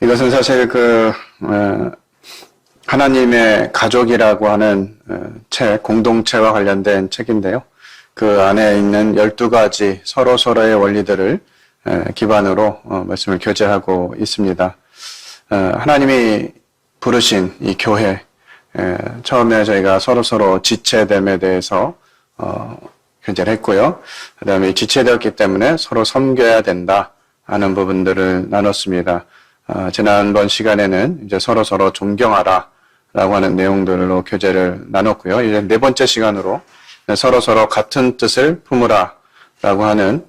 이것은 사실 하나님의 가족이라고 하는 책, 공동체와 관련된 책인데요. 그 안에 있는 12가지 서로서로의 원리들을 기반으로 말씀을 교제하고 있습니다. 하나님이 부르신 이 교회, 처음에 저희가 서로서로 지체됨에 대해서 교제를 했고요. 그 다음에 지체되었기 때문에 서로 섬겨야 된다 하는 부분들을 나눴습니다. 지난번 시간에는 이제 서로서로 존경하라 라고 하는 내용들로 교제를 나눴고요. 이제 네 번째 시간으로 서로서로 같은 뜻을 품으라 라고 하는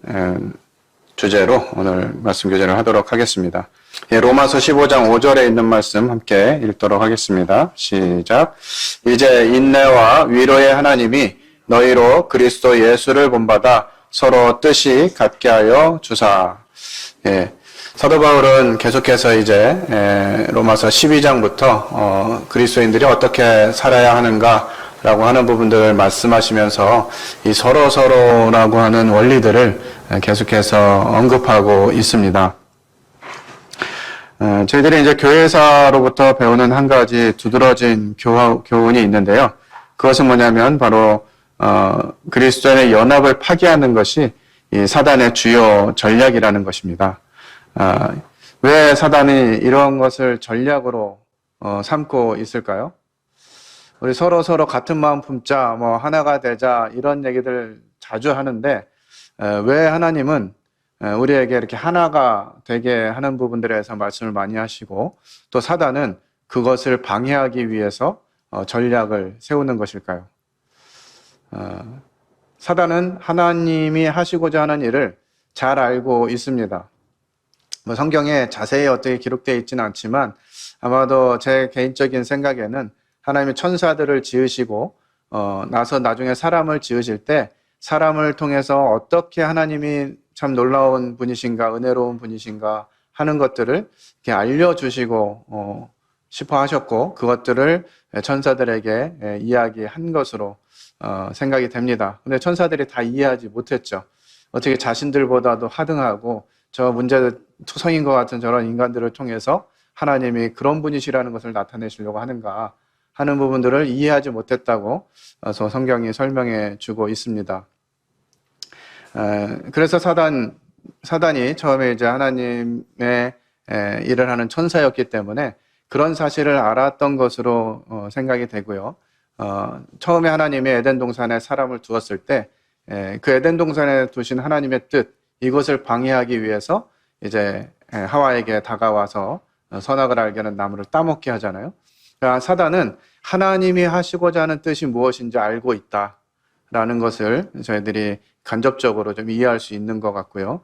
주제로 오늘 말씀 교제를 하도록 하겠습니다. 로마서 15장 5절에 있는 말씀 함께 읽도록 하겠습니다. 시작. 이제 인내와 위로의 하나님이 너희로 그리스도 예수를 본받아 서로 뜻이 같게 하여 주사. 사도 바울은 계속해서 이제 로마서 12장부터 그리스도인들이 어떻게 살아야 하는가라고 하는 부분들을 말씀하시면서 이 서로서로라고 하는 원리들을 계속해서 언급하고 있습니다. 저희들이 이제 교회사로부터 배우는 한 가지 두드러진 교훈이 있는데요. 그것은 뭐냐면 바로 그리스도인의 연합을 파괴하는 것이 이 사단의 주요 전략이라는 것입니다. 왜 사단이 이런 것을 전략으로 삼고 있을까요? 우리 서로 같은 마음 품자, 하나가 되자 이런 얘기들 자주 하는데 왜 하나님은 우리에게 이렇게 하나가 되게 하는 부분들에 대해서 말씀을 많이 하시고 또 사단은 그것을 방해하기 위해서 전략을 세우는 것일까요? 사단은 하나님이 하시고자 하는 일을 잘 알고 있습니다. 성경에 자세히 어떻게 기록되어 있지는 않지만 아마도 제 개인적인 생각에는 하나님이 천사들을 지으시고 나중에 사람을 지으실 때 사람을 통해서 어떻게 하나님이 참 놀라운 분이신가, 은혜로운 분이신가 하는 것들을 이렇게 알려주시고 싶어 하셨고 그것들을 천사들에게 이야기한 것으로 생각이 됩니다. 근데 천사들이 다 이해하지 못했죠. 어떻게 자신들보다도 하등하고 저 문제투성인 것 같은 저런 인간들을 통해서 하나님이 그런 분이시라는 것을 나타내시려고 하는가 하는 부분들을 이해하지 못했다고 성경이 설명해 주고 있습니다. 그래서 사단이 처음에 이제 하나님의 일을 하는 천사였기 때문에 그런 사실을 알았던 것으로 생각이 되고요. 처음에 하나님이 에덴 동산에 사람을 두었을 때 그 에덴 동산에 두신 하나님의 뜻, 이것을 방해하기 위해서 이제 하와에게 다가와서 선악을 알게 하는 나무를 따먹게 하잖아요. 그러니까 사단은 하나님이 하시고자 하는 뜻이 무엇인지 알고 있다라는 것을 저희들이 간접적으로 좀 이해할 수 있는 것 같고요.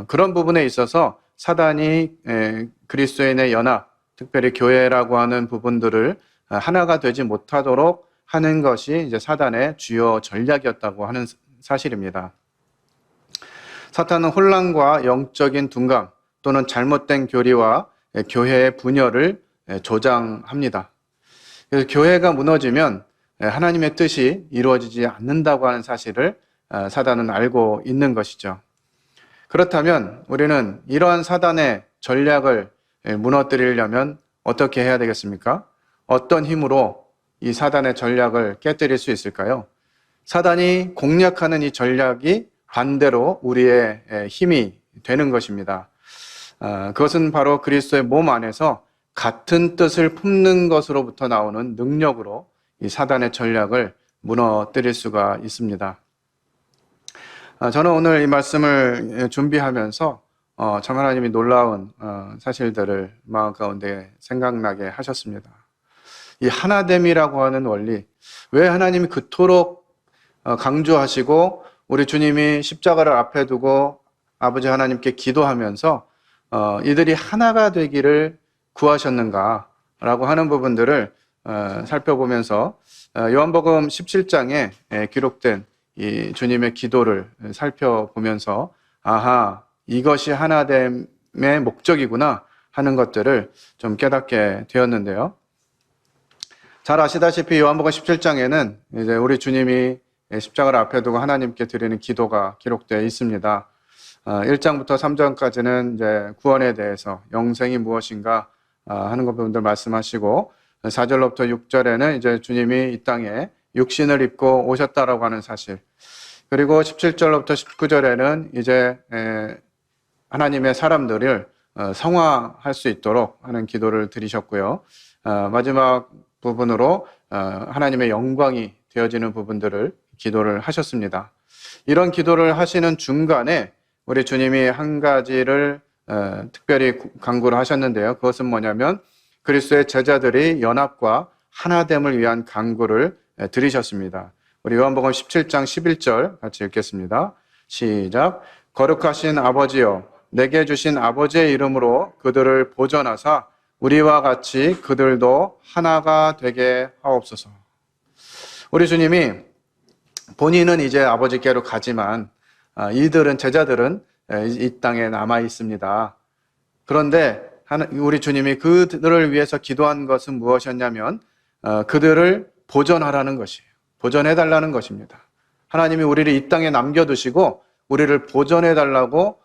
그런 부분에 있어서 사단이 그리스도인의 연합, 특별히 교회라고 하는 부분들을 하나가 되지 못하도록 하는 것이 이제 사단의 주요 전략이었다고 하는 사실입니다. 사탄은 혼란과 영적인 둔감 또는 잘못된 교리와 교회의 분열을 조장합니다. 그래서 교회가 무너지면 하나님의 뜻이 이루어지지 않는다고 하는 사실을 사단은 알고 있는 것이죠. 그렇다면 우리는 이러한 사단의 전략을 무너뜨리려면 어떻게 해야 되겠습니까? 어떤 힘으로 이 사단의 전략을 깨뜨릴 수 있을까요? 사단이 공략하는 이 전략이 반대로 우리의 힘이 되는 것입니다. 그것은 바로 그리스도의 몸 안에서 같은 뜻을 품는 것으로부터 나오는 능력으로 이 사단의 전략을 무너뜨릴 수가 있습니다. 저는 오늘 이 말씀을 준비하면서 참 하나님이 놀라운 사실들을 마음 가운데 생각나게 하셨습니다. 이 하나됨이라고 하는 원리, 왜 하나님이 그토록 강조하시고 우리 주님이 십자가를 앞에 두고 아버지 하나님께 기도하면서 이들이 하나가 되기를 구하셨는가라고 하는 부분들을 살펴보면서 요한복음 17장에 기록된 이 주님의 기도를 살펴보면서 아하, 이것이 하나됨의 목적이구나 하는 것들을 좀 깨닫게 되었는데요. 잘 아시다시피 요한복음 17장에는 이제 우리 주님이 십자가를 앞에 두고 하나님께 드리는 기도가 기록되어 있습니다. 1장부터 3장까지는 이제 구원에 대해서 영생이 무엇인가 하는 것 부분들 말씀하시고 4절로부터 6절에는 이제 주님이 이 땅에 육신을 입고 오셨다라고 하는 사실, 그리고 17절로부터 19절에는 이제 하나님의 사람들을 성화할 수 있도록 하는 기도를 드리셨고요. 마지막 부분으로 하나님의 영광이 되어지는 부분들을 기도를 하셨습니다. 이런 기도를 하시는 중간에 우리 주님이 한 가지를 특별히 강구를 하셨는데요. 그것은 뭐냐면 그리스도의 제자들이 연합과 하나됨을 위한 강구를 드리셨습니다. 우리 요한복음 17장 11절 같이 읽겠습니다. 시작. 거룩하신 아버지여, 내게 주신 아버지의 이름으로 그들을 보존하사 우리와 같이 그들도 하나가 되게 하옵소서. 우리 주님이 본인은 이제 아버지께로 가지만 이들은, 제자들은 이 땅에 남아 있습니다. 그런데 우리 주님이 그들을 위해서 기도한 것은 무엇이었냐면 그들을 보존하라는 것이에요. 보존해달라는 것입니다. 하나님이 우리를 이 땅에 남겨두시고 우리를 보존해달라고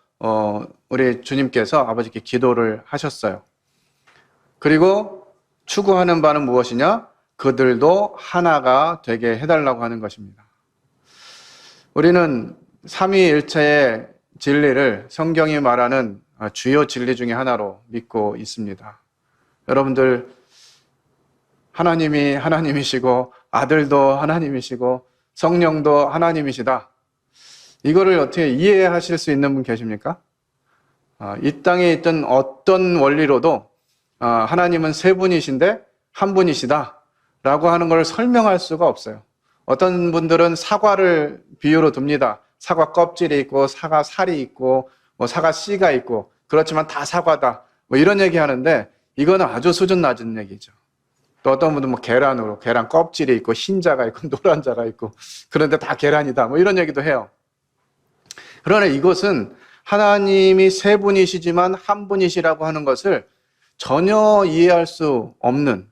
우리 주님께서 아버지께 기도를 하셨어요. 그리고 추구하는 바는 무엇이냐? 그들도 하나가 되게 해달라고 하는 것입니다. 우리는 삼위일체의 진리를 성경이 말하는 주요 진리 중에 하나로 믿고 있습니다. 여러분들, 하나님이 하나님이시고 아들도 하나님이시고 성령도 하나님이시다. 이거를 어떻게 이해하실 수 있는 분 계십니까? 이 땅에 있던 어떤 원리로도 하나님은 세 분이신데 한 분이시다 라고 하는 걸 설명할 수가 없어요. 어떤 분들은 사과를 비유로 듭니다. 사과 껍질이 있고 사과 살이 있고 사과 씨가 있고 그렇지만 다 사과다 이런 얘기 하는데 이거는 아주 수준 낮은 얘기죠. 또 어떤 분들은 계란으로, 계란 껍질이 있고 흰자가 있고 노란자가 있고 그런데 다 계란이다 이런 얘기도 해요. 그러나 이것은 하나님이 세 분이시지만 한 분이시라고 하는 것을 전혀 이해할 수 없는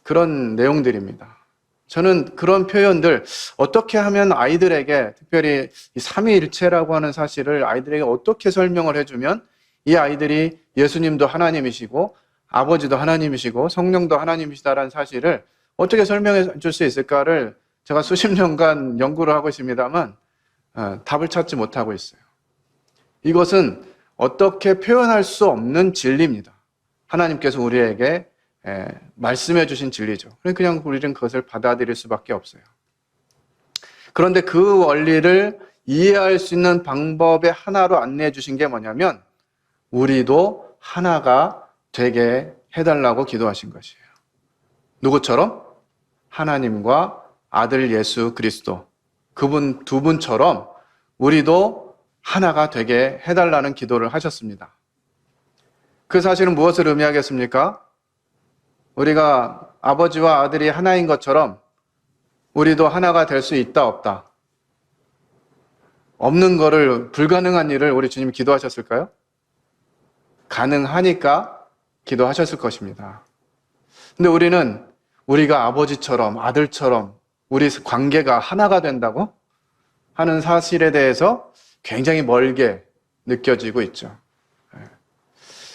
그런 내용들입니다. 저는 그런 표현들 어떻게 하면 아이들에게, 특별히 이 삼위일체라고 하는 사실을 아이들에게 어떻게 설명을 해주면 이 아이들이 예수님도 하나님이시고 아버지도 하나님이시고 성령도 하나님이시다라는 사실을 어떻게 설명해 줄 수 있을까를 제가 수십 년간 연구를 하고 있습니다만 답을 찾지 못하고 있어요. 이것은 어떻게 표현할 수 없는 진리입니다. 하나님께서 우리에게 말씀해 주신 진리죠. 그냥 우리는 그것을 받아들일 수밖에 없어요. 그런데 그 원리를 이해할 수 있는 방법의 하나로 안내해 주신 게 뭐냐면 우리도 하나가 되게 해달라고 기도하신 것이에요. 누구처럼? 하나님과 아들 예수 그리스도, 그분 두 분처럼 우리도 하나가 되게 해달라는 기도를 하셨습니다. 그 사실은 무엇을 의미하겠습니까? 우리가 아버지와 아들이 하나인 것처럼 우리도 하나가 될 수 있다, 없다? 없는 거를, 불가능한 일을 우리 주님이 기도하셨을까요? 가능하니까 기도하셨을 것입니다. 근데 우리는 우리가 아버지처럼 아들처럼 우리 관계가 하나가 된다고 하는 사실에 대해서 굉장히 멀게 느껴지고 있죠.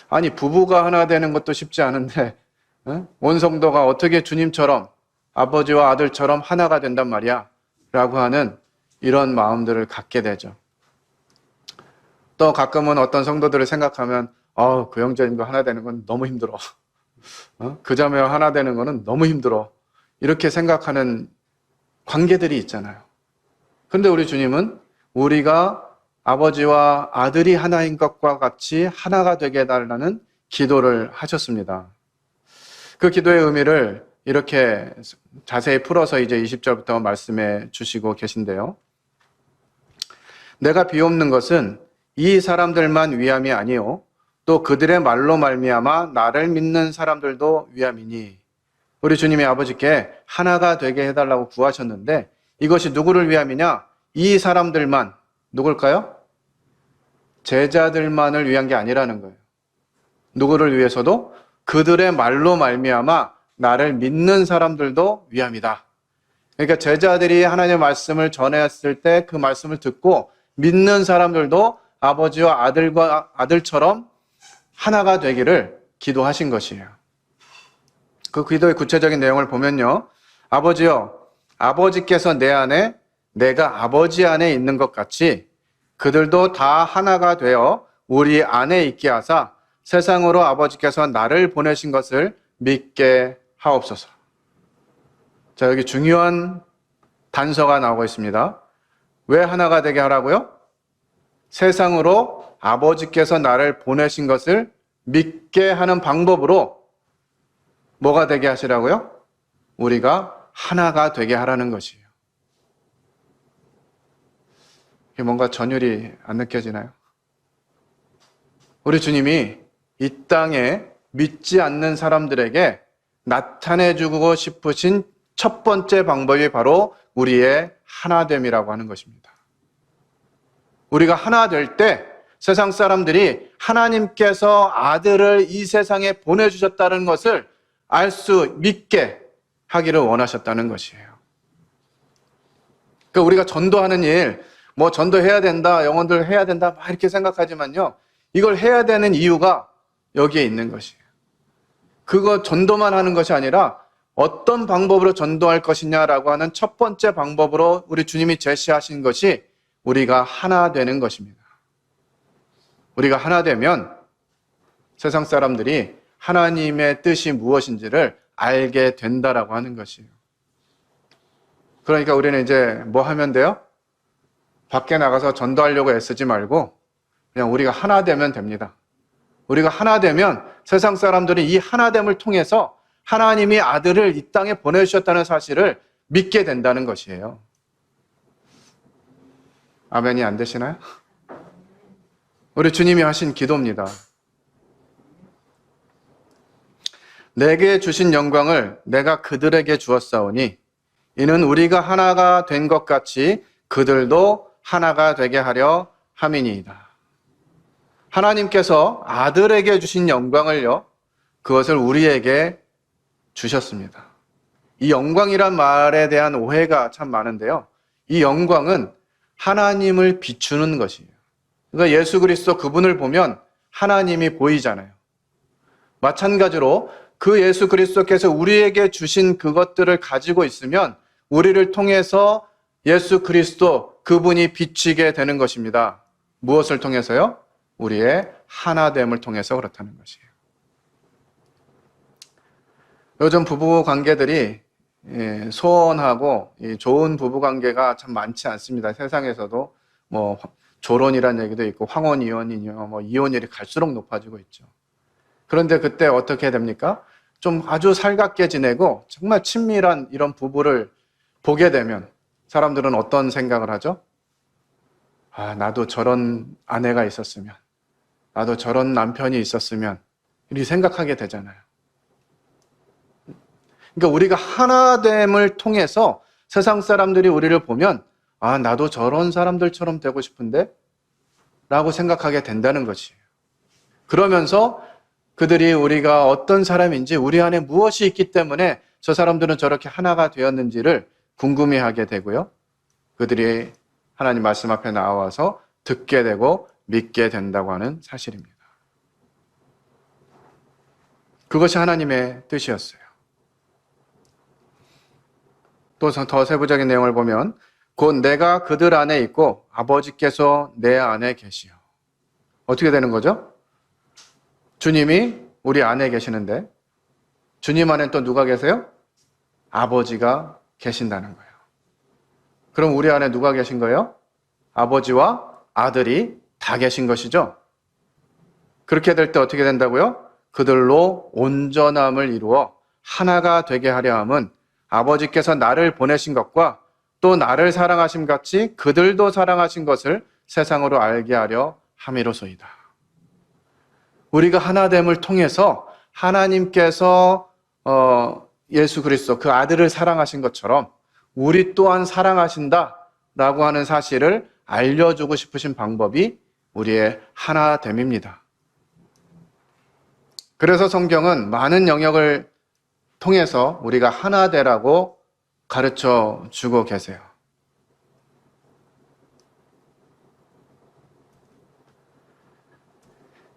아니, 부부가 하나 되는 것도 쉽지 않은데 온 성도가 어떻게 주님처럼 아버지와 아들처럼 하나가 된단 말이야 라고 하는 이런 마음들을 갖게 되죠. 또 가끔은 어떤 성도들을 생각하면 그 형제님과 하나 되는 건 너무 힘들어. 그 자매와 하나 되는 거는 너무 힘들어. 이렇게 생각하는 관계들이 있잖아요. 그런데 우리 주님은 우리가 아버지와 아들이 하나인 것과 같이 하나가 되게 해달라는 기도를 하셨습니다. 그 기도의 의미를 이렇게 자세히 풀어서 이제 20절부터 말씀해 주시고 계신데요. 내가 비옵는 것은 이 사람들만 위함이 아니요 또 그들의 말로 말미암아 나를 믿는 사람들도 위함이니. 우리 주님이 아버지께 하나가 되게 해달라고 구하셨는데 이것이 누구를 위함이냐? 이 사람들만, 누굴까요? 제자들만을 위한 게 아니라는 거예요. 누구를 위해서도? 그들의 말로 말미암아 나를 믿는 사람들도 위함이다. 그러니까 제자들이 하나님의 말씀을 전했을 때 그 말씀을 듣고 믿는 사람들도 아버지와 아들과 아들처럼 하나가 되기를 기도하신 것이에요. 그 기도의 구체적인 내용을 보면요. 아버지여, 아버지께서 내 안에, 내가 아버지 안에 있는 것 같이 그들도 다 하나가 되어 우리 안에 있게 하사 세상으로 아버지께서 나를 보내신 것을 믿게 하옵소서. 자, 여기 중요한 단서가 나오고 있습니다. 왜 하나가 되게 하라고요? 세상으로 아버지께서 나를 보내신 것을 믿게 하는 방법으로 뭐가 되게 하시라고요? 우리가 하나가 되게 하라는 것이에요. 이게 뭔가 전율이 안 느껴지나요? 우리 주님이 이 땅에 믿지 않는 사람들에게 나타내주고 싶으신 첫 번째 방법이 바로 우리의 하나됨이라고 하는 것입니다. 우리가 하나 될 때 세상 사람들이 하나님께서 아들을 이 세상에 보내주셨다는 것을 알 수 믿게 하기를 원하셨다는 것이에요. 그러니까 우리가 전도하는 일, 뭐 전도해야 된다, 영혼들 해야 된다, 막 이렇게 생각하지만요. 이걸 해야 되는 이유가 여기에 있는 것이에요. 그거 전도만 하는 것이 아니라 어떤 방법으로 전도할 것이냐라고 하는 첫 번째 방법으로 우리 주님이 제시하신 것이 우리가 하나 되는 것입니다. 우리가 하나 되면 세상 사람들이 하나님의 뜻이 무엇인지를 알게 된다라고 하는 것이에요. 그러니까 우리는 이제 뭐 하면 돼요? 밖에 나가서 전도하려고 애쓰지 말고 그냥 우리가 하나 되면 됩니다. 우리가 하나 되면 세상 사람들이 이 하나됨을 통해서 하나님이 아들을 이 땅에 보내주셨다는 사실을 믿게 된다는 것이에요. 아멘이 안 되시나요? 우리 주님이 하신 기도입니다. 내게 주신 영광을 내가 그들에게 주었사오니 이는 우리가 하나가 된 것 같이 그들도 하나가 되게 하려 함이니이다. 하나님께서 아들에게 주신 영광을요, 그것을 우리에게 주셨습니다. 이 영광이란 말에 대한 오해가 참 많은데요. 이 영광은 하나님을 비추는 것이에요. 그러니까 예수 그리스도 그분을 보면 하나님이 보이잖아요. 마찬가지로 그 예수 그리스도께서 우리에게 주신 그것들을 가지고 있으면 우리를 통해서 예수 그리스도 그분이 비치게 되는 것입니다. 무엇을 통해서요? 우리의 하나됨을 통해서 그렇다는 것이에요. 요즘 부부 관계들이 소원하고 좋은 부부 관계가 참 많지 않습니다. 세상에서도 뭐 조론이라는 얘기도 있고 황혼이혼이요, 뭐 이혼율이 갈수록 높아지고 있죠. 그런데 그때 어떻게 됩니까? 좀 아주 살갑게 지내고 정말 친밀한 이런 부부를 보게 되면 사람들은 어떤 생각을 하죠? 아, 나도 저런 아내가 있었으면, 나도 저런 남편이 있었으면 이렇게 생각하게 되잖아요. 그러니까 우리가 하나됨을 통해서 세상 사람들이 우리를 보면 아, 나도 저런 사람들처럼 되고 싶은데? 라고 생각하게 된다는 것이에요. 그러면서 그들이 우리가 어떤 사람인지 우리 안에 무엇이 있기 때문에 저 사람들은 저렇게 하나가 되었는지를 궁금해하게 되고요. 그들이 하나님 말씀 앞에 나와서 듣게 되고 믿게 된다고 하는 사실입니다. 그것이 하나님의 뜻이었어요. 또 더 세부적인 내용을 보면 곧 내가 그들 안에 있고 아버지께서 내 안에 계시오. 어떻게 되는 거죠? 주님이 우리 안에 계시는데 주님 안에 또 누가 계세요? 아버지가 계신다는 거예요. 그럼 우리 안에 누가 계신 거예요? 아버지와 아들이 다 계신 것이죠. 그렇게 될 때 어떻게 된다고요? 그들로 온전함을 이루어 하나가 되게 하려 함은 아버지께서 나를 보내신 것과 또 나를 사랑하심 같이 그들도 사랑하신 것을 세상으로 알게 하려 함이로소이다. 우리가 하나됨을 통해서 하나님께서 예수 그리스도 그 아들을 사랑하신 것처럼 우리 또한 사랑하신다라고 하는 사실을 알려주고 싶으신 방법이 우리의 하나됨입니다. 그래서 성경은 많은 영역을 통해서 우리가 하나되라고 가르쳐 주고 계세요.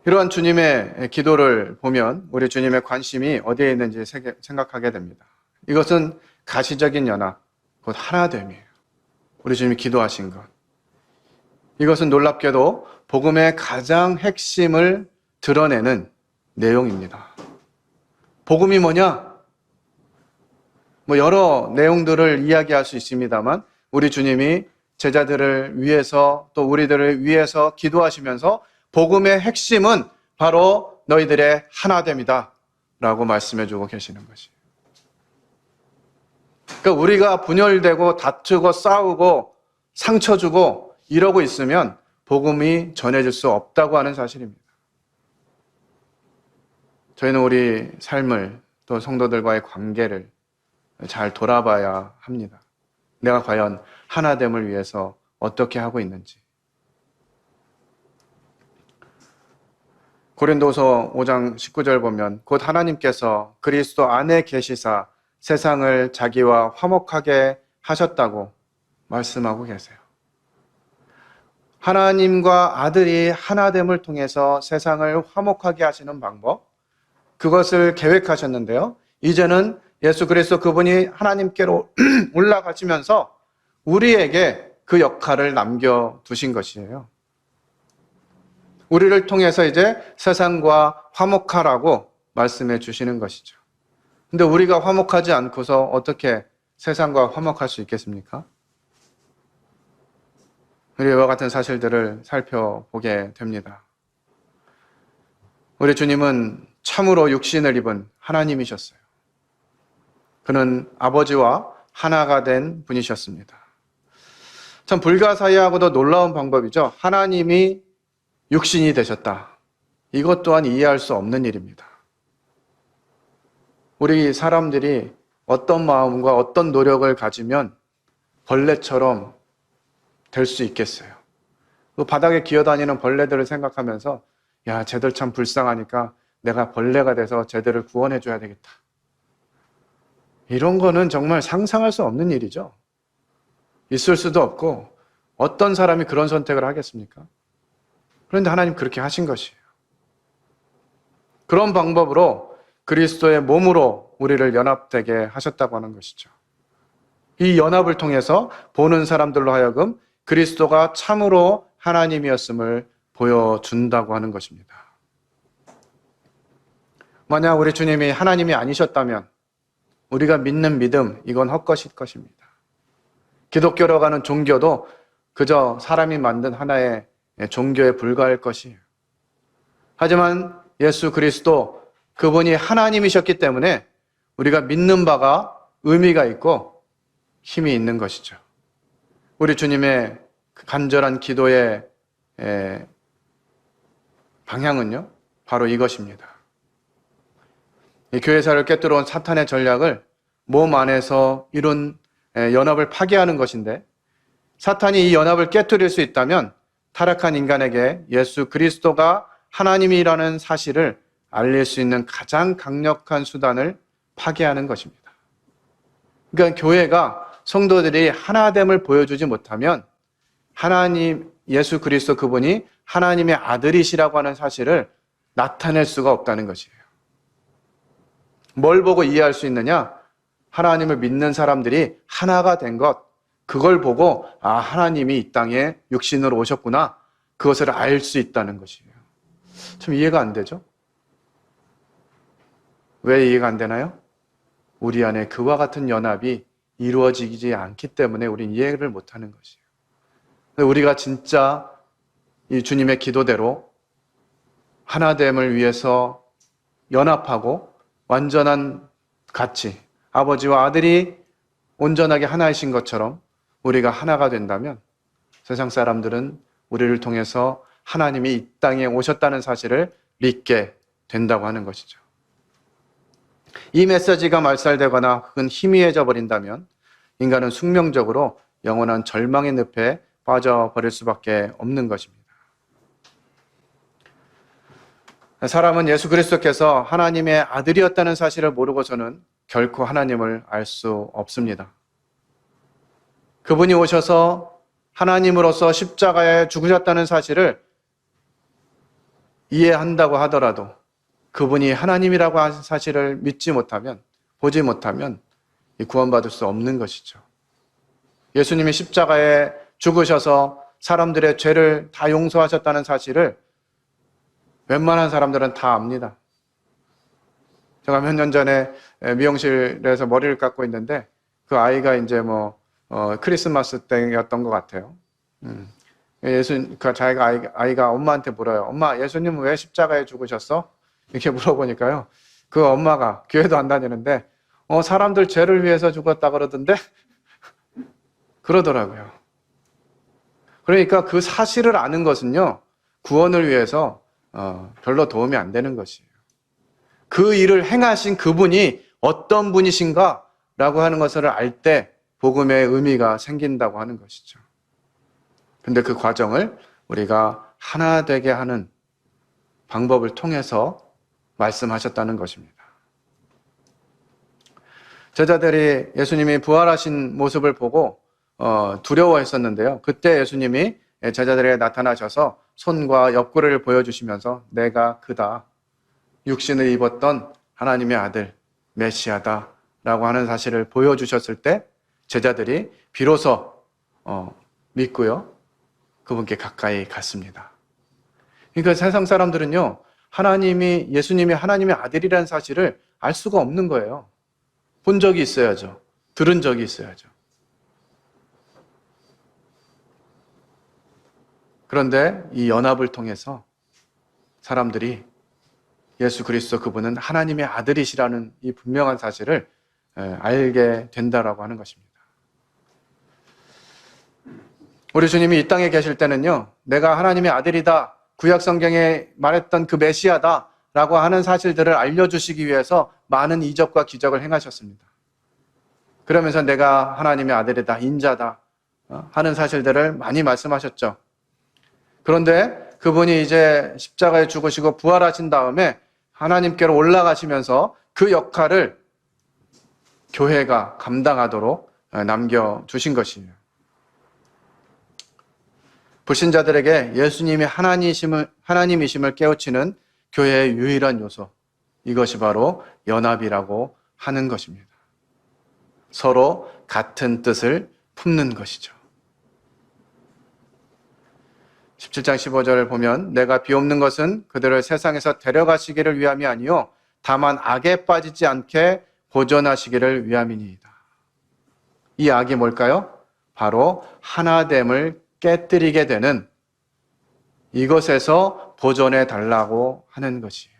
이러한 주님의 기도를 보면 우리 주님의 관심이 어디에 있는지 생각하게 됩니다. 이것은 가시적인 연합, 곧 하나됨이에요. 우리 주님이 기도하신 것. 이것은 놀랍게도 복음의 가장 핵심을 드러내는 내용입니다. 복음이 뭐냐? 여러 내용들을 이야기할 수 있습니다만 우리 주님이 제자들을 위해서 또 우리들을 위해서 기도하시면서 복음의 핵심은 바로 너희들의 하나됨이다 라고 말씀해주고 계시는 것이에요. 그러니까 우리가 분열되고 다투고 싸우고 상처 주고 이러고 있으면 복음이 전해질 수 없다고 하는 사실입니다. 저희는 우리 삶을 또 성도들과의 관계를 잘 돌아봐야 합니다. 내가 과연 하나됨을 위해서 어떻게 하고 있는지. 고린도서 5장 19절 보면 곧 하나님께서 그리스도 안에 계시사 세상을 자기와 화목하게 하셨다고 말씀하고 계세요. 하나님과 아들이 하나됨을 통해서 세상을 화목하게 하시는 방법, 그것을 계획하셨는데요. 이제는 예수 그리스도 그분이 하나님께로 올라가시면서 우리에게 그 역할을 남겨두신 것이에요. 우리를 통해서 이제 세상과 화목하라고 말씀해 주시는 것이죠. 근데 우리가 화목하지 않고서 어떻게 세상과 화목할 수 있겠습니까? 우리 이와 같은 사실들을 살펴보게 됩니다. 우리 주님은 참으로 육신을 입은 하나님이셨어요. 그는 아버지와 하나가 된 분이셨습니다. 참 불가사의하고도 놀라운 방법이죠. 하나님이 육신이 되셨다. 이것 또한 이해할 수 없는 일입니다. 우리 사람들이 어떤 마음과 어떤 노력을 가지면 벌레처럼 될 수 있겠어요. 그 바닥에 기어다니는 벌레들을 생각하면서 야, 쟤들 참 불쌍하니까 내가 벌레가 돼서 쟤들을 구원해 줘야 되겠다. 이런 거는 정말 상상할 수 없는 일이죠. 있을 수도 없고 어떤 사람이 그런 선택을 하겠습니까? 그런데 하나님 그렇게 하신 것이에요. 그런 방법으로 그리스도의 몸으로 우리를 연합되게 하셨다고 하는 것이죠. 이 연합을 통해서 보는 사람들로 하여금 그리스도가 참으로 하나님이었음을 보여준다고 하는 것입니다. 만약 우리 주님이 하나님이 아니셨다면 우리가 믿는 믿음, 이건 헛것일 것입니다. 기독교라고 하는 종교도 그저 사람이 만든 하나의 종교에 불과할 것이에요. 하지만 예수 그리스도, 그분이 하나님이셨기 때문에 우리가 믿는 바가 의미가 있고 힘이 있는 것이죠. 우리 주님의 간절한 기도의 방향은요, 바로 이것입니다. 이 교회사를 꿰뚫어 온 사탄의 전략을 몸 안에서 이룬 연합을 파괴하는 것인데, 사탄이 이 연합을 깨뜨릴 수 있다면 타락한 인간에게 예수 그리스도가 하나님이라는 사실을 알릴 수 있는 가장 강력한 수단을 파괴하는 것입니다. 그러니까 교회가 성도들이 하나됨을 보여주지 못하면 하나님, 예수 그리스도 그분이 하나님의 아들이시라고 하는 사실을 나타낼 수가 없다는 것이에요. 뭘 보고 이해할 수 있느냐? 하나님을 믿는 사람들이 하나가 된 것, 그걸 보고 아, 하나님이 이 땅에 육신으로 오셨구나, 그것을 알 수 있다는 것이에요. 좀 이해가 안 되죠? 왜 이해가 안 되나요? 우리 안에 그와 같은 연합이 이루어지지 않기 때문에 우리는 이해를 못하는 것이에요. 우리가 진짜 이 주님의 기도대로 하나됨을 위해서 연합하고 완전한 가치, 아버지와 아들이 온전하게 하나이신 것처럼 우리가 하나가 된다면 세상 사람들은 우리를 통해서 하나님이 이 땅에 오셨다는 사실을 믿게 된다고 하는 것이죠. 이 메시지가 말살되거나 혹은 희미해져 버린다면 인간은 숙명적으로 영원한 절망의 늪에 빠져버릴 수밖에 없는 것입니다. 사람은 예수 그리스도께서 하나님의 아들이었다는 사실을 모르고서는 결코 하나님을 알 수 없습니다. 그분이 오셔서 하나님으로서 십자가에 죽으셨다는 사실을 이해한다고 하더라도 그분이 하나님이라고 하는 사실을 믿지 못하면, 보지 못하면 구원받을 수 없는 것이죠. 예수님이 십자가에 죽으셔서 사람들의 죄를 다 용서하셨다는 사실을 웬만한 사람들은 다 압니다. 제가 몇 년 전에 미용실에서 머리를 깎고 있는데 그 아이가 이제 크리스마스 때였던 것 같아요. 아이가 엄마한테 물어요. 엄마, 예수님은 왜 십자가에 죽으셨어? 이렇게 물어보니까요. 그 엄마가 교회도 안 다니는데 사람들 죄를 위해서 죽었다 그러던데? 그러더라고요. 그러니까 그 사실을 아는 것은요, 구원을 위해서 별로 도움이 안 되는 것이에요. 그 일을 행하신 그분이 어떤 분이신가 라고 하는 것을 알 때 복음의 의미가 생긴다고 하는 것이죠. 근데 그 과정을 우리가 하나 되게 하는 방법을 통해서 말씀하셨다는 것입니다. 제자들이 예수님이 부활하신 모습을 보고 두려워했었는데요. 그때 예수님이 제자들에게 나타나셔서 손과 옆구리를 보여주시면서 내가 그다, 육신을 입었던 하나님의 아들 메시아다 라고 하는 사실을 보여주셨을 때 제자들이 비로소 믿고요, 그분께 가까이 갔습니다. 그러니까 세상 사람들은요, 예수님이 하나님의 아들이라는 사실을 알 수가 없는 거예요. 본 적이 있어야죠. 들은 적이 있어야죠. 그런데 이 연합을 통해서 사람들이 예수 그리스도 그분은 하나님의 아들이시라는 이 분명한 사실을 알게 된다라고 하는 것입니다. 우리 주님이 이 땅에 계실 때는요, 내가 하나님의 아들이다, 구약 성경에 말했던 그 메시아다 라고 하는 사실들을 알려주시기 위해서 많은 이적과 기적을 행하셨습니다. 그러면서 내가 하나님의 아들이다, 인자다 하는 사실들을 많이 말씀하셨죠. 그런데 그분이 이제 십자가에 죽으시고 부활하신 다음에 하나님께로 올라가시면서 그 역할을 교회가 감당하도록 남겨주신 것이에요. 불신자들에게 예수님이 하나님이심을 깨우치는 교회의 유일한 요소, 이것이 바로 연합이라고 하는 것입니다. 서로 같은 뜻을 품는 것이죠. 17장 15절을 보면 내가 비옵는 것은 그들을 세상에서 데려가시기를 위함이 아니요 다만 악에 빠지지 않게 보존하시기를 위함이니이다. 이 악이 뭘까요? 바로 하나됨을 깨뜨리게 되는 이것에서 보존해 달라고 하는 것이에요.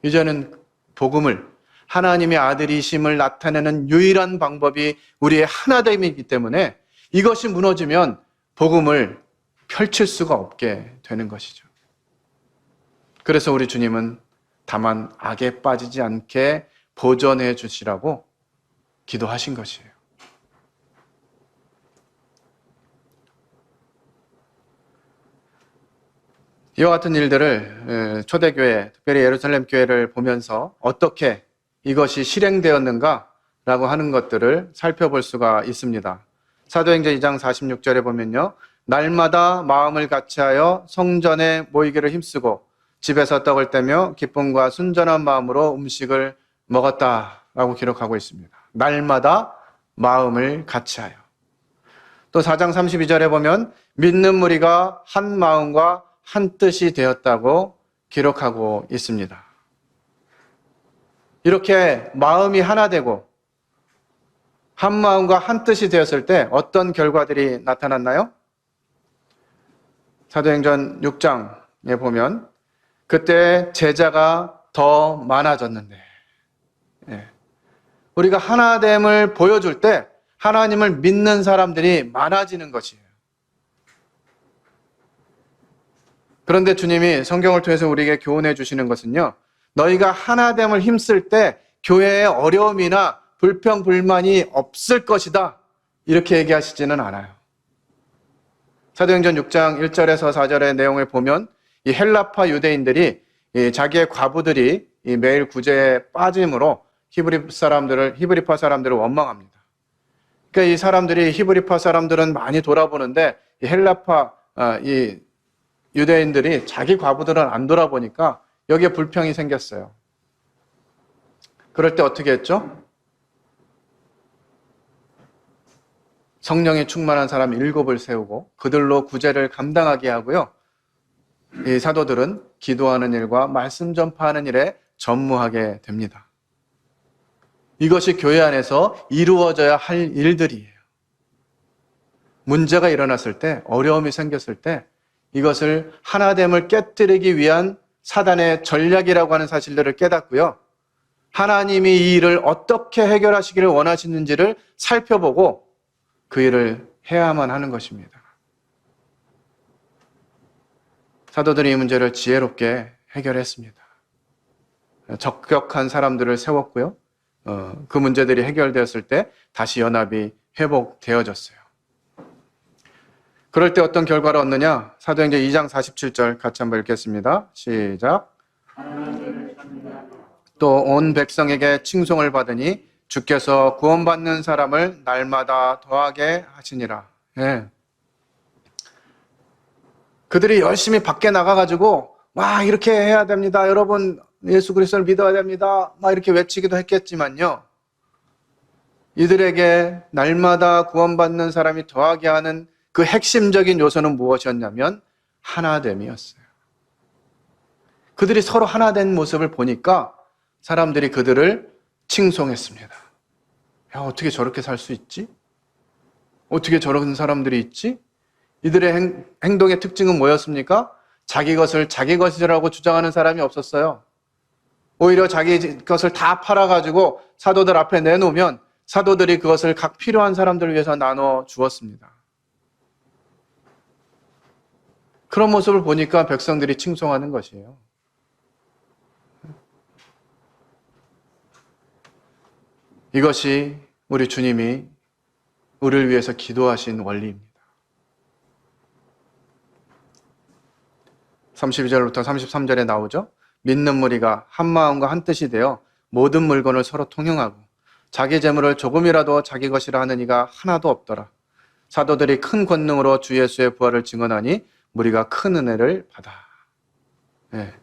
이제는 복음을, 하나님의 아들이심을 나타내는 유일한 방법이 우리의 하나됨이기 때문에 이것이 무너지면 복음을 펼칠 수가 없게 되는 것이죠. 그래서 우리 주님은 다만 악에 빠지지 않게 보존해 주시라고 기도하신 것이에요. 이와 같은 일들을 초대교회, 특별히 예루살렘 교회를 보면서 어떻게 이것이 실행되었는가라고 하는 것들을 살펴볼 수가 있습니다. 사도행전 2장 46절에 보면요, 날마다 마음을 같이하여 성전에 모이기를 힘쓰고 집에서 떡을 떼며 기쁨과 순전한 마음으로 음식을 먹었다라고 기록하고 있습니다. 날마다 마음을 같이하여. 또 4장 32절에 보면 믿는 무리가 한 마음과 한 뜻이 되었다고 기록하고 있습니다. 이렇게 마음이 하나 되고 한 마음과 한 뜻이 되었을 때 어떤 결과들이 나타났나요? 사도행전 6장에 보면 그때 제자가 더 많아졌는데, 우리가 하나됨을 보여줄 때 하나님을 믿는 사람들이 많아지는 것이에요. 그런데 주님이 성경을 통해서 우리에게 교훈해 주시는 것은요, 너희가 하나됨을 힘쓸 때 교회에 어려움이나 불평, 불만이 없을 것이다, 이렇게 얘기하시지는 않아요. 사도행전 6장 1절에서 4절의 내용을 보면 이 헬라파 유대인들이 자기의 과부들이 매일 구제에 빠짐으로 히브리파 사람들을 원망합니다. 그러니까 이 히브리파 사람들은 많이 돌아보는데 이 헬라파, 이 유대인들이 자기 과부들은 안 돌아보니까 여기에 불평이 생겼어요. 그럴 때 어떻게 했죠? 성령이 충만한 사람 7을 세우고 그들로 구제를 감당하게 하고요. 이 사도들은 기도하는 일과 말씀 전파하는 일에 전무하게 됩니다. 이것이 교회 안에서 이루어져야 할 일들이에요. 문제가 일어났을 때, 어려움이 생겼을 때 이것을 하나됨을 깨뜨리기 위한 사단의 전략이라고 하는 사실들을 깨닫고요. 하나님이 이 일을 어떻게 해결하시기를 원하시는지를 살펴보고 그 일을 해야만 하는 것입니다. 사도들이 이 문제를 지혜롭게 해결했습니다. 적격한 사람들을 세웠고요. 그 문제들이 해결되었을 때 다시 연합이 회복되어졌어요. 그럴 때 어떤 결과를 얻느냐? 사도행전 2장 47절 같이 한번 읽겠습니다. 시작. 또 온 백성에게 칭송을 받으니 주께서 구원받는 사람을 날마다 더하게 하시니라. 예. 그들이 열심히 밖에 나가가지고 와 이렇게 해야 됩니다. 여러분 예수 그리스도를 믿어야 됩니다. 막 이렇게 외치기도 했겠지만요. 이들에게 날마다 구원받는 사람이 더하게 하는 그 핵심적인 요소는 무엇이었냐면 하나됨이었어요. 그들이 서로 하나된 모습을 보니까 사람들이 그들을 칭송했습니다. 야, 어떻게 저렇게 살 수 있지? 어떻게 저런 사람들이 있지? 이들의 행동의 특징은 뭐였습니까? 자기 것을 자기 것이라고 주장하는 사람이 없었어요. 오히려 자기 것을 다 팔아가지고 사도들 앞에 내놓으면 사도들이 그것을 각 필요한 사람들을 위해서 나눠 주었습니다. 그런 모습을 보니까 백성들이 칭송하는 것이에요. 이것이 우리 주님이 우리를 위해서 기도하신 원리입니다. 32절부터 33절에 나오죠. 믿는 무리가 한 마음과 한 뜻이 되어 모든 물건을 서로 통용하고 자기 재물을 조금이라도 자기 것이라 하는 이가 하나도 없더라. 사도들이 큰 권능으로 주 예수의 부활을 증언하니 무리가 큰 은혜를 받아. 네.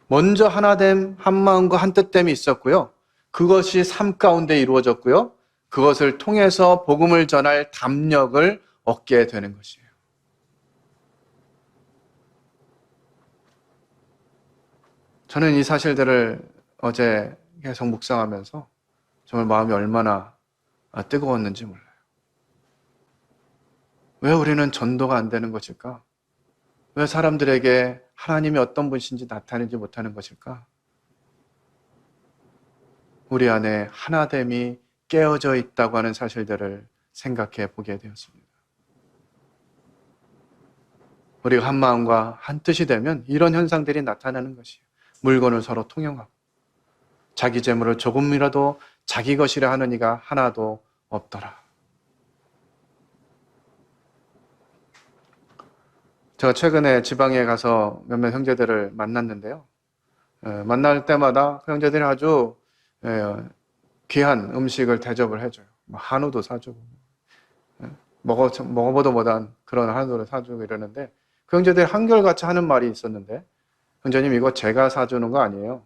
먼저 하나됨, 한 마음과 한 뜻됨이 있었고요. 그것이 삶 가운데 이루어졌고요. 그것을 통해서 복음을 전할 담력을 얻게 되는 것이에요. 저는 이 사실들을 어제 계속 묵상하면서 정말 마음이 얼마나 뜨거웠는지 몰라요. 왜 우리는 전도가 안 되는 것일까? 왜 사람들에게 하나님이 어떤 분이신지 나타내지 못하는 것일까? 우리 안에 하나됨이 깨어져 있다고 하는 사실들을 생각해 보게 되었습니다. 우리가 한 마음과 한 뜻이 되면 이런 현상들이 나타나는 것이에요. 물건을 서로 통용하고 자기 재물을 조금이라도 자기 것이라 하는 이가 하나도 없더라. 제가 최근에 지방에 가서 몇몇 형제들을 만났는데요. 만날 때마다 그 형제들이 아주 귀한 음식을 대접을 해줘요. 한우도 사주고 먹어보도 못한 그런 한우를 사주고 이러는데 그 형제들이 한결같이 하는 말이 있었는데 형제님 이거 제가 사주는 거 아니에요.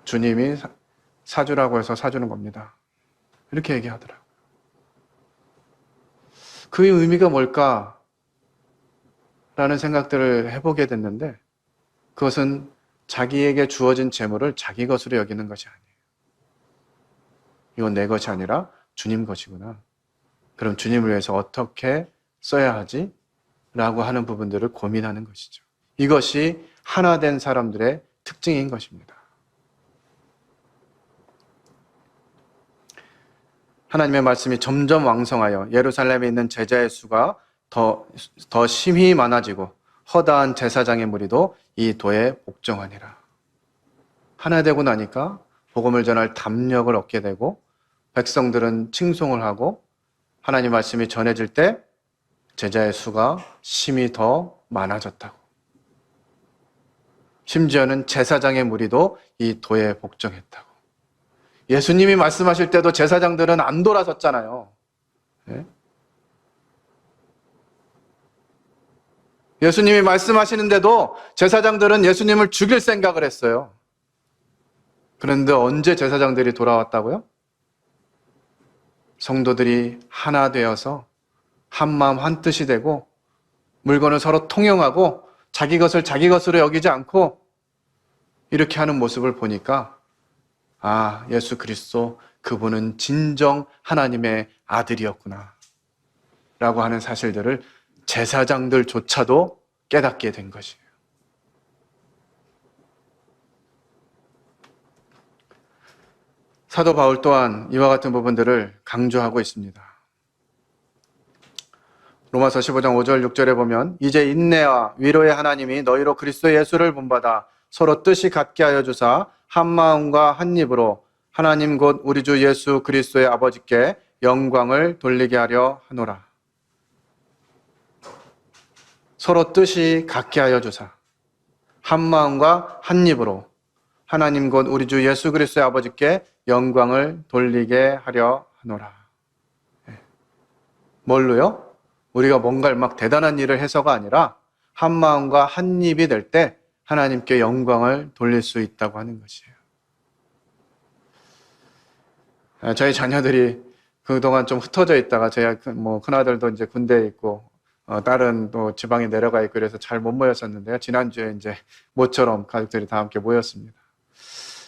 주님이 사주라고 해서 사주는 겁니다. 이렇게 얘기하더라고요. 그 의미가 뭘까? 라는 생각들을 해보게 됐는데 그것은 자기에게 주어진 재물을 자기 것으로 여기는 것이 아니에요. 이건 내 것이 아니라 주님 것이구나. 그럼 주님을 위해서 어떻게 써야 하지? 라고 하는 부분들을 고민하는 것이죠. 이것이 하나 된 사람들의 특징인 것입니다. 하나님의 말씀이 점점 왕성하여 예루살렘에 있는 제자의 수가 더 심히 많아지고 허다한 제사장의 무리도 이 도에 복종하니라. 하나 되고 나니까 복음을 전할 담력을 얻게 되고 백성들은 칭송을 하고 하나님 말씀이 전해질 때 제자의 수가 심히 더 많아졌다고. 심지어는 제사장의 무리도 이 도에 복종했다고. 예수님이 말씀하실 때도 제사장들은 안 돌아섰잖아요. 네? 예수님이 말씀하시는데도 제사장들은 예수님을 죽일 생각을 했어요. 그런데 언제 제사장들이 돌아왔다고요? 성도들이 하나 되어서 한 마음 한 뜻이 되고 물건을 서로 통용하고 자기 것을 자기 것으로 여기지 않고 이렇게 하는 모습을 보니까 아, 예수 그리스도 그분은 진정 하나님의 아들이었구나 라고 하는 사실들을 제사장들조차도 깨닫게 된 것이에요. 사도 바울 또한 이와 같은 부분들을 강조하고 있습니다. 로마서 15장 5절 6절에 보면 이제 인내와 위로의 하나님이 너희로 그리스도 예수를 본받아 서로 뜻이 같게 하여 주사 한 마음과 한 입으로 하나님 곧 우리 주 예수 그리스도의 아버지께 영광을 돌리게 하려 하노라. 서로 뜻이 같게 하여 주사 한 마음과 한 입으로 하나님 곧 우리 주 예수 그리스도의 아버지께 영광을 돌리게 하려 하노라. 뭘로요? 우리가 뭔가 막 대단한 일을 해서가 아니라 한 마음과 한 입이 될 때 하나님께 영광을 돌릴 수 있다고 하는 것이에요. 저희 자녀들이 그동안 좀 흩어져 있다가 저희 큰아들도 이제 군대에 있고 딸은 또 지방에 내려가 있고 그래서 잘 못 모였었는데요. 지난주에 이제 모처럼 가족들이 다 함께 모였습니다.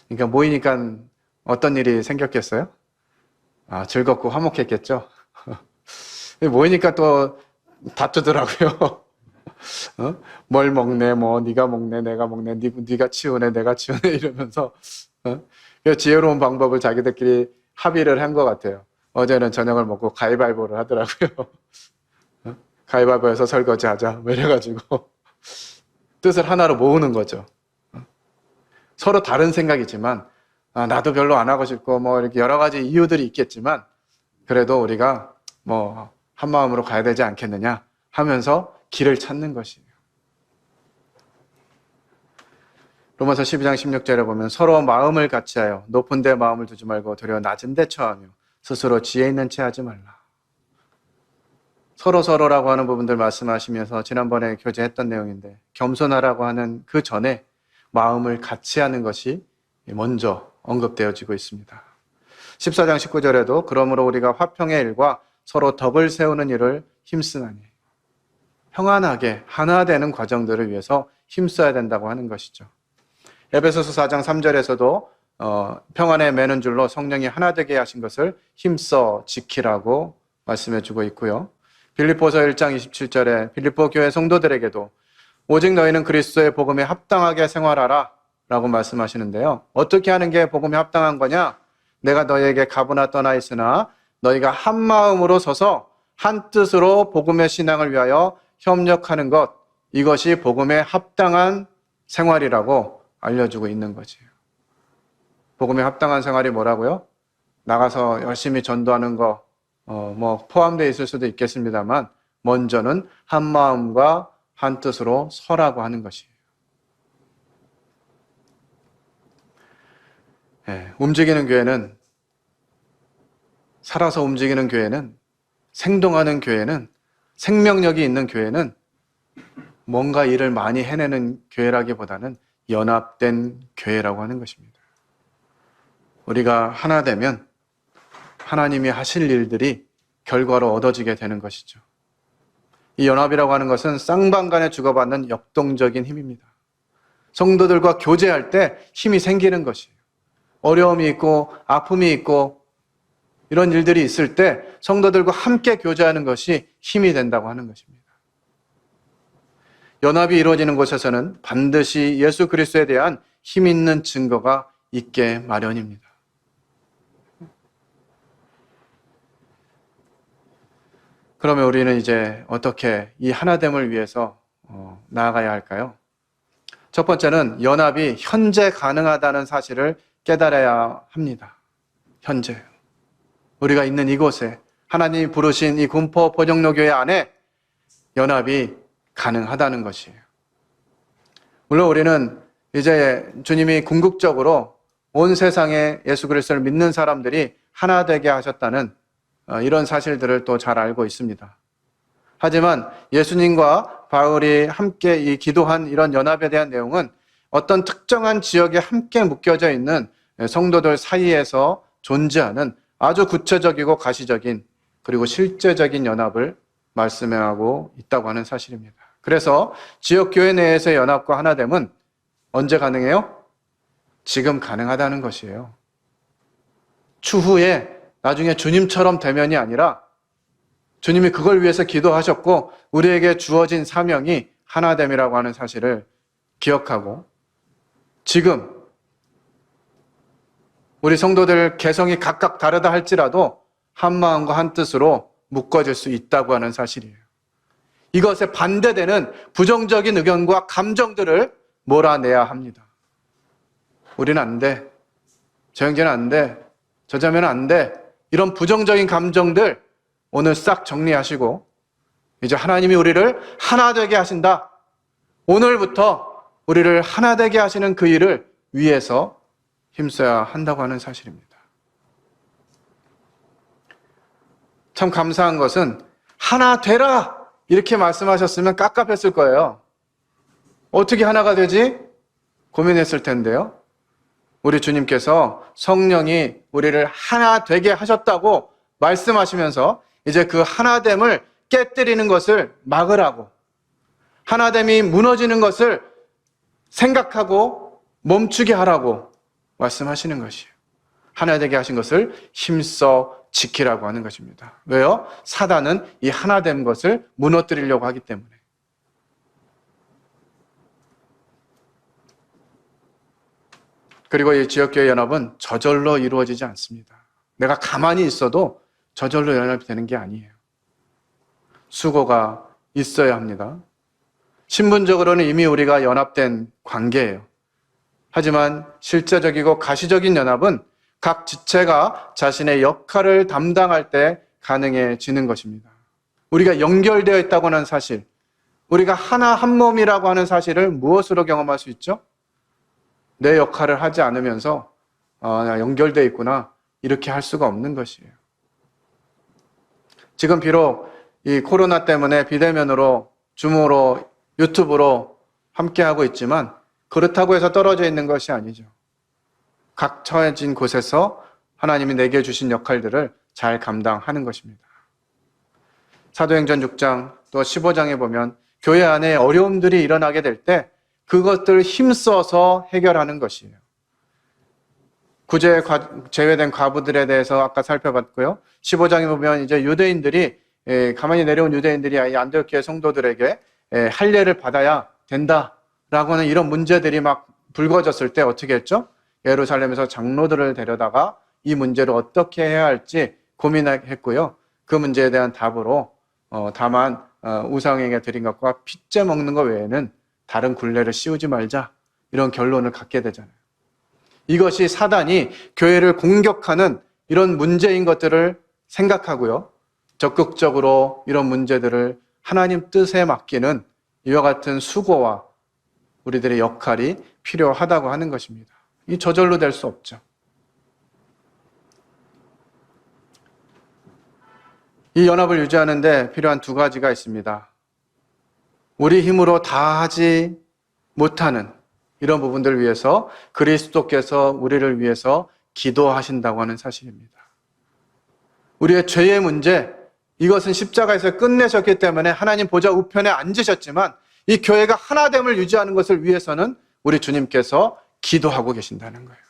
그러니까 모이니까 어떤 일이 생겼겠어요? 즐겁고 화목했겠죠? 모이니까 또 다투더라고요. 뭘 먹네, 네가 먹네, 내가 먹네, 네가 치우네, 내가 치우네 이러면서 지혜로운 방법을 자기들끼리 합의를 한 것 같아요. 어제는 저녁을 먹고 가위바위보를 하더라고요. 가위바위보에서 설거지하자 이래가지고 뜻을 하나로 모으는 거죠. 서로 다른 생각이지만 나도 별로 안 하고 싶고 이렇게 여러 가지 이유들이 있겠지만 그래도 우리가 한 마음으로 가야 되지 않겠느냐 하면서 길을 찾는 것이에요. 로마서 12장 16절에 보면 서로 마음을 같이하여 높은 데 마음을 두지 말고 도리어 낮은 데 처하며 스스로 지혜 있는 채 하지 말라. 서로라고 하는 부분들 말씀하시면서 지난번에 교제했던 내용인데 겸손하라고 하는 그 전에 마음을 같이 하는 것이 먼저 언급되어지고 있습니다. 14장 19절에도 그러므로 우리가 화평의 일과 서로 덕을 세우는 일을 힘쓰나니 평안하게 하나 되는 과정들을 위해서 힘써야 된다고 하는 것이죠. 에베소서 4장 3절에서도 평안에 매는 줄로 성령이 하나 되게 하신 것을 힘써 지키라고 말씀해 주고 있고요. 빌립보서 1장 27절에 빌립보 교회 성도들에게도 오직 너희는 그리스도의 복음에 합당하게 생활하라 라고 말씀하시는데요. 어떻게 하는 게 복음에 합당한 거냐? 내가 너희에게 가보나 떠나 있으나 너희가 한 마음으로 서서 한 뜻으로 복음의 신앙을 위하여 협력하는 것, 이것이 복음에 합당한 생활이라고 알려주고 있는 거지요. 복음에 합당한 생활이 뭐라고요? 나가서 열심히 전도하는 거 포함되어 있을 수도 있겠습니다만 먼저는 한 마음과 한 뜻으로 서라고 하는 것이에요. 움직이는 교회는, 살아서 움직이는 교회는, 생동하는 교회는, 생명력이 있는 교회는 뭔가 일을 많이 해내는 교회라기보다는 연합된 교회라고 하는 것입니다. 우리가 하나 되면 하나님이 하실 일들이 결과로 얻어지게 되는 것이죠. 이 연합이라고 하는 것은 쌍방간에 주고받는 역동적인 힘입니다. 성도들과 교제할 때 힘이 생기는 것이에요. 어려움이 있고 아픔이 있고 이런 일들이 있을 때 성도들과 함께 교제하는 것이 힘이 된다고 하는 것입니다. 연합이 이루어지는 곳에서는 반드시 예수 그리스도에 대한 힘 있는 증거가 있게 마련입니다. 그러면 우리는 이제 어떻게 이 하나됨을 위해서 나아가야 할까요? 첫 번째는 연합이 현재 가능하다는 사실을 깨달아야 합니다. 현재 우리가 있는 이곳에 하나님이 부르신 이 군포 포정로교회 안에 연합이 가능하다는 것이에요. 물론 우리는 이제 주님이 궁극적으로 온 세상에 예수 그리스도를 믿는 사람들이 하나 되게 하셨다는 이런 사실들을 또 잘 알고 있습니다. 하지만 예수님과 바울이 함께 이 기도한 이런 연합에 대한 내용은 어떤 특정한 지역에 함께 묶여져 있는 성도들 사이에서 존재하는 아주 구체적이고 가시적인 그리고 실제적인 연합을 말씀하고 있다고 하는 사실입니다. 그래서 지역교회 내에서의 연합과 하나됨은 언제 가능해요? 지금 가능하다는 것이에요. 추후에 나중에 주님처럼 되면이 아니라 주님이 그걸 위해서 기도하셨고 우리에게 주어진 사명이 하나됨이라고 하는 사실을 기억하고 지금 우리 성도들 개성이 각각 다르다 할지라도 한 마음과 한 뜻으로 묶어질 수 있다고 하는 사실이에요. 이것에 반대되는 부정적인 의견과 감정들을 몰아내야 합니다. 우리는 안 돼. 저 형제는 안 돼. 저 자매는 안 돼. 이런 부정적인 감정들 오늘 싹 정리하시고 이제 하나님이 우리를 하나 되게 하신다. 오늘부터 우리를 하나 되게 하시는 그 일을 위해서 힘써야 한다고 하는 사실입니다. 참 감사한 것은 하나 되라 이렇게 말씀하셨으면 깝깝했을 거예요. 어떻게 하나가 되지? 고민했을 텐데요. 우리 주님께서 성령이 우리를 하나 되게 하셨다고 말씀하시면서 이제 그 하나됨을 깨뜨리는 것을 막으라고 하나됨이 무너지는 것을 생각하고 멈추게 하라고 말씀하시는 것이에요. 하나 되게 하신 것을 힘써 지키라고 하는 것입니다. 왜요? 사단은 이 하나된 것을 무너뜨리려고 하기 때문에. 그리고 이 지역교회 연합은 저절로 이루어지지 않습니다. 내가 가만히 있어도 저절로 연합이 되는 게 아니에요. 수고가 있어야 합니다. 신분적으로는 이미 우리가 연합된 관계예요. 하지만 실제적이고 가시적인 연합은 각 지체가 자신의 역할을 담당할 때 가능해지는 것입니다. 우리가 연결되어 있다고 하는 사실, 우리가 하나 한 몸이라고 하는 사실을 무엇으로 경험할 수 있죠? 내 역할을 하지 않으면서 나 연결되어 있구나 이렇게 할 수가 없는 것이에요. 지금 비록 이 코로나 때문에 비대면으로 줌으로 유튜브로 함께하고 있지만 그렇다고 해서 떨어져 있는 것이 아니죠. 각 처해진 곳에서 하나님이 내게 주신 역할들을 잘 감당하는 것입니다. 사도행전 6장 또 15장에 보면 교회 안에 어려움들이 일어나게 될 때 그것들을 힘써서 해결하는 것이에요. 구제에 제외된 과부들에 대해서 아까 살펴봤고요. 15장에 보면 이제 유대인들이 가만히 내려온 유대인들이 안디옥 교회 성도들에게 할례를 받아야 된다라고 하는 이런 문제들이 막 불거졌을 때 어떻게 했죠? 예루살렘에서 장로들을 데려다가 이 문제를 어떻게 해야 할지 고민했고요. 그 문제에 대한 답으로 다만 우상에게 드린 것과 핏째 먹는 것 외에는 다른 굴레를 씌우지 말자 이런 결론을 갖게 되잖아요. 이것이 사단이 교회를 공격하는 이런 문제인 것들을 생각하고요. 적극적으로 이런 문제들을 하나님 뜻에 맡기는 이와 같은 수고와 우리들의 역할이 필요하다고 하는 것입니다. 이 저절로 될 수 없죠. 이 연합을 유지하는 데 필요한 두 가지가 있습니다. 우리 힘으로 다 하지 못하는 이런 부분들을 위해서 그리스도께서 우리를 위해서 기도하신다고 하는 사실입니다. 우리의 죄의 문제, 이것은 십자가에서 끝내셨기 때문에 하나님 보좌 우편에 앉으셨지만 이 교회가 하나됨을 유지하는 것을 위해서는 우리 주님께서 기도하고 계신다는 거예요.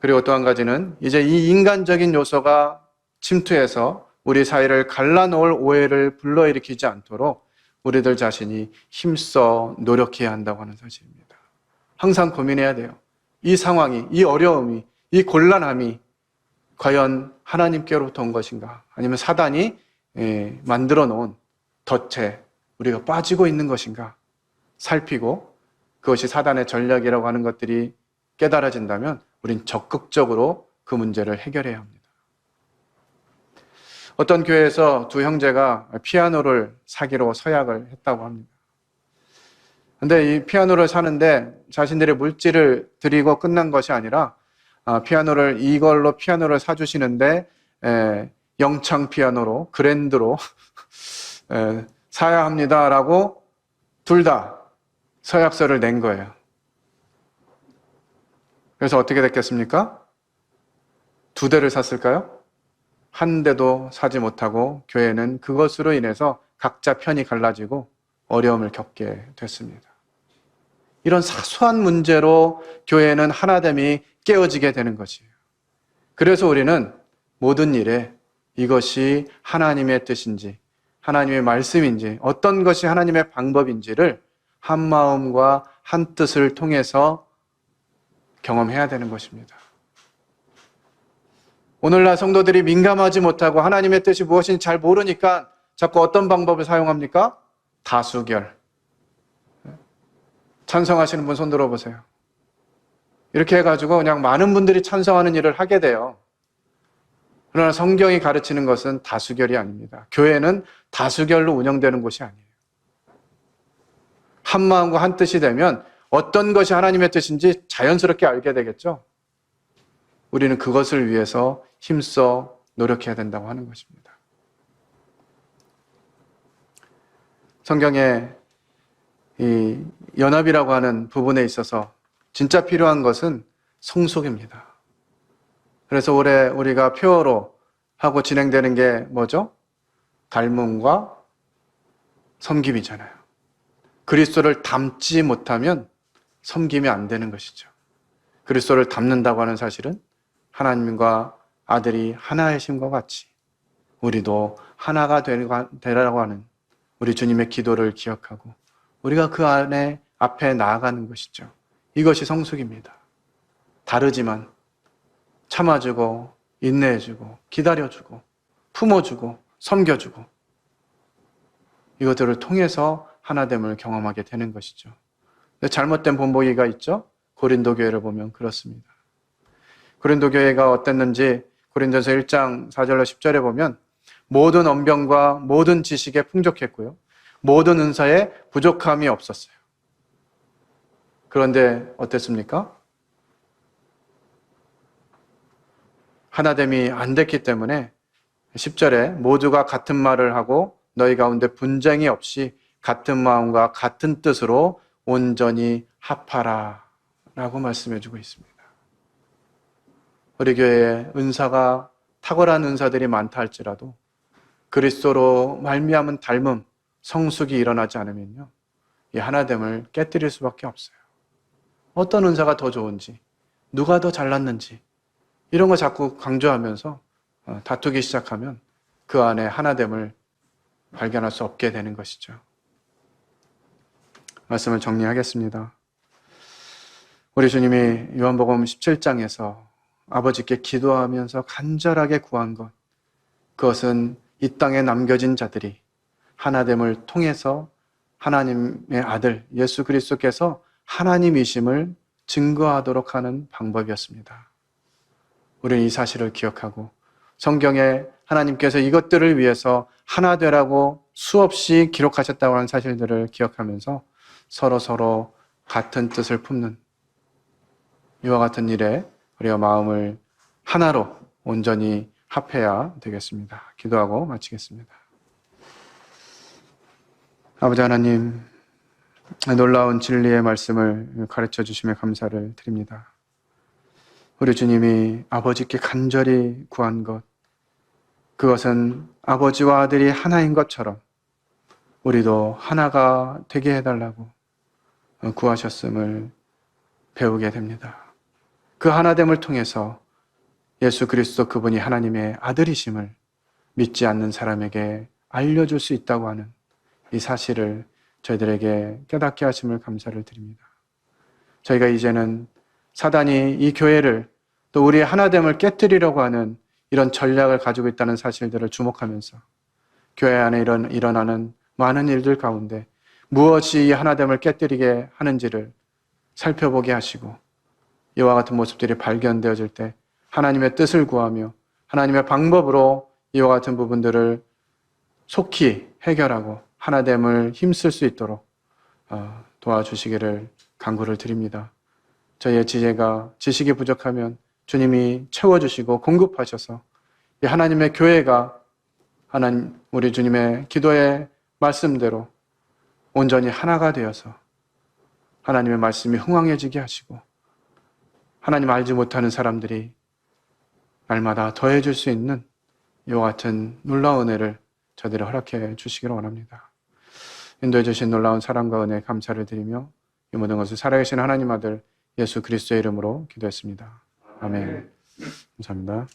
그리고 또 한 가지는 이제 이 인간적인 요소가 침투해서 우리 사이를 갈라놓을 오해를 불러일으키지 않도록 우리들 자신이 힘써 노력해야 한다고 하는 사실입니다. 항상 고민해야 돼요. 이 상황이, 이 어려움이, 이 곤란함이 과연 하나님께로부터 온 것인가? 아니면 사단이 만들어 놓은 덫에 우리가 빠지고 있는 것인가? 살피고 그것이 사단의 전략이라고 하는 것들이 깨달아진다면 우린 적극적으로 그 문제를 해결해야 합니다. 어떤 교회에서 두 형제가 피아노를 사기로 서약을 했다고 합니다. 근데 이 피아노를 사는데 자신들의 물질을 드리고 끝난 것이 아니라 이걸로 피아노를 사주시는데 영창 피아노로, 그랜드로 사야 합니다라고 둘 다 서약서를 낸 거예요. 그래서 어떻게 됐겠습니까? 2대를 샀을까요? 한 대도 사지 못하고 교회는 그것으로 인해서 각자 편이 갈라지고 어려움을 겪게 됐습니다. 이런 사소한 문제로 교회는 하나됨이 깨어지게 되는 것이에요. 그래서 우리는 모든 일에 이것이 하나님의 뜻인지, 하나님의 말씀인지, 어떤 것이 하나님의 방법인지를 한 마음과 한 뜻을 통해서 경험해야 되는 것입니다. 오늘날 성도들이 민감하지 못하고 하나님의 뜻이 무엇인지 잘 모르니까 자꾸 어떤 방법을 사용합니까? 다수결. 찬성하시는 분 손 들어보세요. 이렇게 해가지고 그냥 많은 분들이 찬성하는 일을 하게 돼요. 그러나 성경이 가르치는 것은 다수결이 아닙니다. 교회는 다수결로 운영되는 곳이 아니에요. 한 마음과 한 뜻이 되면 어떤 것이 하나님의 뜻인지 자연스럽게 알게 되겠죠. 우리는 그것을 위해서 힘써 노력해야 된다고 하는 것입니다. 성경에 이 연합이라고 하는 부분에 있어서 진짜 필요한 것은 성속입니다. 그래서 올해 우리가 표어로 하고 진행되는 게 뭐죠? 닮음과 섬김이잖아요. 그리스도를 닮지 못하면 섬김이 안 되는 것이죠. 그리스도를 닮는다고 하는 사실은 하나님과 아들이 하나이심과 같이 우리도 하나가 되라고 하는 우리 주님의 기도를 기억하고 우리가 그 안에 앞에 나아가는 것이죠. 이것이 성숙입니다. 다르지만 참아주고 인내해주고 기다려주고 품어주고 섬겨주고 이것들을 통해서 하나됨을 경험하게 되는 것이죠. 잘못된 본보기가 있죠. 고린도 교회를 보면 그렇습니다. 고린도 교회가 어땠는지 고린도서 1장 4절로 10절에 보면 모든 언변과 모든 지식에 풍족했고요. 모든 은사에 부족함이 없었어요. 그런데 어땠습니까? 하나됨이 안 됐기 때문에 10절에 모두가 같은 말을 하고 너희 가운데 분쟁이 없이 같은 마음과 같은 뜻으로 온전히 합하라 라고 말씀해주고 있습니다. 우리 교회에 은사가 탁월한 은사들이 많다 할지라도 그리스도로 말미암은 닮음, 성숙이 일어나지 않으면요, 이 하나됨을 깨뜨릴 수밖에 없어요. 어떤 은사가 더 좋은지, 누가 더 잘났는지 이런 거 자꾸 강조하면서 다투기 시작하면 그 안에 하나됨을 발견할 수 없게 되는 것이죠. 말씀을 정리하겠습니다. 우리 주님이 요한복음 17장에서 아버지께 기도하면서 간절하게 구한 것, 그것은 이 땅에 남겨진 자들이 하나됨을 통해서 하나님의 아들 예수 그리스도께서 하나님이심을 증거하도록 하는 방법이었습니다. 우리는 이 사실을 기억하고 성경에 하나님께서 이것들을 위해서 하나 되라고 수없이 기록하셨다고 하는 사실들을 기억하면서 서로 같은 뜻을 품는 이와 같은 일에 우리가 마음을 하나로 온전히 합해야 되겠습니다. 기도하고 마치겠습니다. 아버지 하나님, 놀라운 진리의 말씀을 가르쳐 주심에 감사를 드립니다. 우리 주님이 아버지께 간절히 구한 것, 그것은 아버지와 아들이 하나인 것처럼 우리도 하나가 되게 해달라고 구하셨음을 배우게 됩니다. 그 하나됨을 통해서 예수 그리스도 그분이 하나님의 아들이심을 믿지 않는 사람에게 알려줄 수 있다고 하는 이 사실을 저희들에게 깨닫게 하심을 감사를 드립니다. 저희가 이제는 사단이 이 교회를 또 우리의 하나됨을 깨뜨리려고 하는 이런 전략을 가지고 있다는 사실들을 주목하면서 교회 안에 일어나는 많은 일들 가운데 무엇이 이 하나됨을 깨뜨리게 하는지를 살펴보게 하시고 이와 같은 모습들이 발견되어질 때 하나님의 뜻을 구하며 하나님의 방법으로 이와 같은 부분들을 속히 해결하고 하나됨을 힘쓸 수 있도록 도와주시기를 간구를 드립니다. 저희의 지식이 부족하면 주님이 채워주시고 공급하셔서 이 하나님의 교회가 하나님 우리 주님의 기도의 말씀대로 온전히 하나가 되어서 하나님의 말씀이 흥왕해지게 하시고 하나님 알지 못하는 사람들이 날마다 더해질 수 있는 이와 같은 놀라운 은혜를 저들이 허락해 주시기를 원합니다. 인도해 주신 놀라운 사랑과 은혜 감사를 드리며 이 모든 것을 살아계신 하나님 아들 예수 그리스도의 이름으로 기도했습니다. 아멘. 감사합니다.